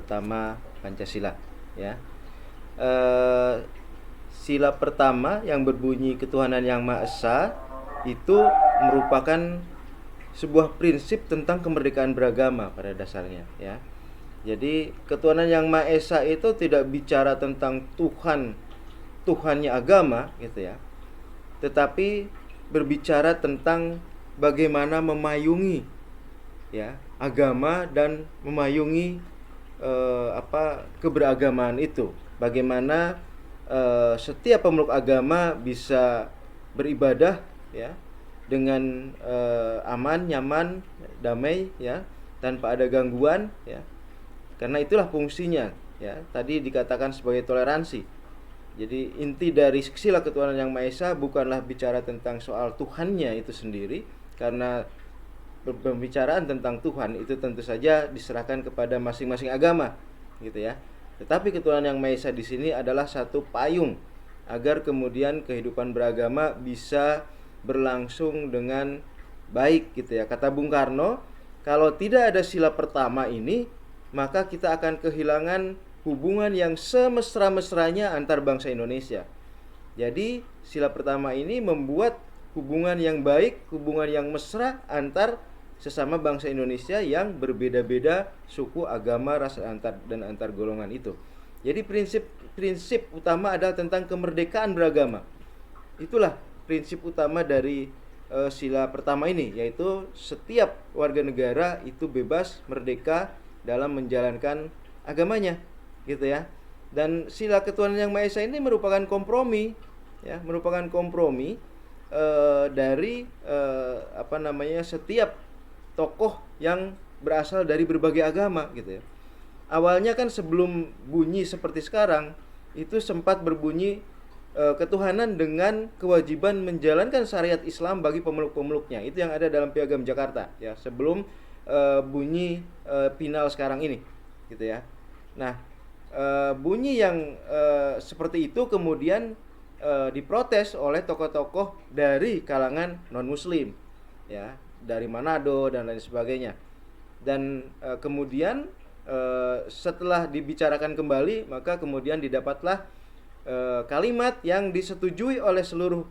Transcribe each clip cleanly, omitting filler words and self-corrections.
pertama Pancasila, ya. Sila pertama yang berbunyi ketuhanan yang Maha Esa itu merupakan sebuah prinsip tentang kemerdekaan beragama pada dasarnya, ya. Jadi ketuhanan yang Maha Esa itu tidak bicara tentang Tuhannya agama gitu ya, tetapi berbicara tentang bagaimana memayungi ya agama dan memayungi keberagaman itu. Bagaimana setiap pemeluk agama bisa beribadah ya dengan aman, nyaman, damai ya, tanpa ada gangguan ya. Karena itulah fungsinya ya. Tadi dikatakan sebagai toleransi. Jadi inti dari sila ketuhanan yang Maha Esa bukanlah bicara tentang soal Tuhannya itu sendiri, karena pembicaraan tentang Tuhan itu tentu saja diserahkan kepada masing-masing agama, gitu ya. Tetapi ketuhanan yang Maha Esa di sini adalah satu payung agar kemudian kehidupan beragama bisa berlangsung dengan baik, gitu ya. Kata Bung Karno, kalau tidak ada sila pertama ini, maka kita akan kehilangan hubungan yang semesra-mesranya antar bangsa Indonesia. Jadi sila pertama ini membuat hubungan yang baik, hubungan yang mesra antar sesama bangsa Indonesia yang berbeda-beda suku, agama, ras dan antar golongan itu. Jadi prinsip utama adalah tentang kemerdekaan beragama. Itulah prinsip utama dari sila pertama ini, yaitu setiap warga negara itu bebas, merdeka dalam menjalankan agamanya, gitu ya. Dan sila ketuhanan yang Maha Esa ini merupakan kompromi ya, merupakan kompromi dari setiap tokoh yang berasal dari berbagai agama, gitu ya. Awalnya kan sebelum bunyi seperti sekarang itu sempat berbunyi ketuhanan dengan kewajiban menjalankan syariat Islam bagi pemeluk-pemeluknya. Itu yang ada dalam Piagam Jakarta ya, sebelum bunyi final sekarang ini, gitu ya. Nah, bunyi yang seperti itu kemudian diprotes oleh tokoh-tokoh dari kalangan non-Muslim, ya, dari Manado dan lain sebagainya. Dan kemudian setelah dibicarakan kembali, maka kemudian didapatlah kalimat yang disetujui oleh seluruh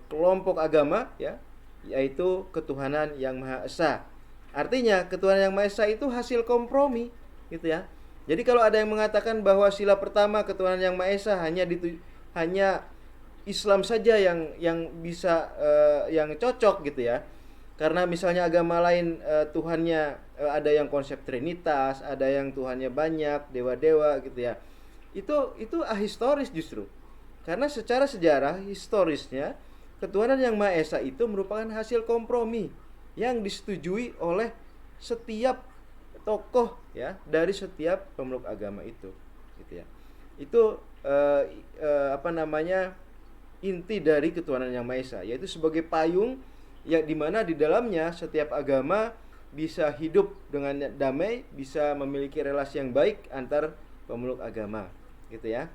kelompok agama, ya, yaitu ketuhanan yang Maha Esa. Artinya ketuhanan yang Maha Esa itu hasil kompromi, gitu ya. Jadi kalau ada yang mengatakan bahwa sila pertama ketuhanan yang Maha Esa hanya Islam saja yang bisa yang cocok, gitu ya. Karena misalnya agama lain Tuhannya ada yang konsep trinitas, ada yang Tuhannya banyak, dewa-dewa, gitu ya. Itu ahistoris justru. Karena secara sejarah historisnya ketuhanan yang Maha Esa itu merupakan hasil kompromi yang disetujui oleh setiap tokoh ya dari setiap pemeluk agama itu, gitu ya. Itu inti dari ketuhanan yang Maha Esa, yaitu sebagai payung ya, di mana di dalamnya setiap agama bisa hidup dengan damai, bisa memiliki relasi yang baik antar pemeluk agama, gitu ya.